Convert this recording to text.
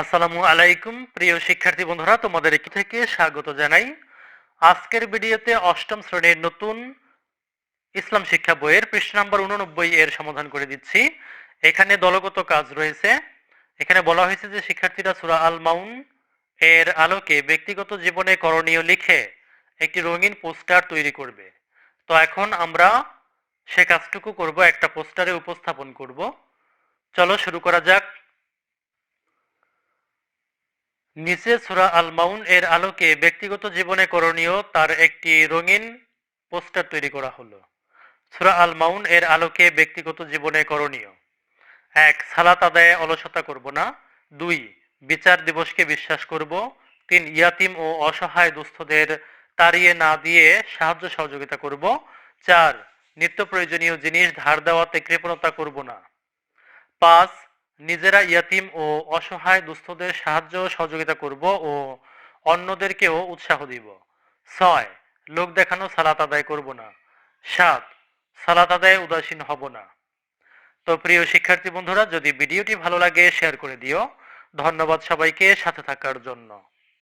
আসসালামু আলাইকুম প্রিয় শিক্ষার্থী বন্ধুরা, তোমাদের এখান থেকে স্বাগত জানাই। আজকের ভিডিওতে অষ্টম শ্রেণীর নতুন ইসলাম শিক্ষা বইয়ের পৃষ্ঠা নাম্বার 89 এর সমাধান করে দিচ্ছি। এখানে দলগত কাজ রয়েছে। এখানে বলা হয়েছে যে শিক্ষার্থীরা সূরা আল মাউন এর আলোকে ব্যক্তিগত জীবনে করণীয় লিখে একটি রঙিন পোস্টার তৈরি করবে। তো এখন আমরা সে কাজটুকু করব, একটা পোস্টারে উপস্থাপন করব। চলো শুরু করা যাক। নিচে সূরা আল মাউন এর আলোকে ব্যক্তিগত জীবনে করণীয় তার একটি রঙিন পোস্টার তৈরি করা হলো। সূরা আল মাউন এর আলোকে ব্যক্তিগত জীবনে করণীয়: ১. সালাত আদায়ে অলসতা করব না। ২. বিচার দিবসকে বিশ্বাস করব। ৩. ইয়াতিম ও অসহায় দুস্থদের তাড়িয়ে না দিয়ে সাহায্য সহযোগিতা করব। ৪. নিত্য প্রয়োজনীয় জিনিস ধার দেওয়াতে কৃপণতা করব না। ৫. নিজেরা ইয়াতিম ও অসহায় দুস্থদের সাহায্য সহযোগিতা করব ও অন্যদেরকেও উৎসাহ দিব। ৬. লোক দেখানো সালাত আদায় করব না। ৭. সালাত আদায়ে উদাসীন হব না। তো প্রিয় শিক্ষার্থী বন্ধুরা, যদি ভিডিওটি ভালো লাগে শেয়ার করে দিও। ধন্যবাদ সবাইকে সাথে থাকার জন্য।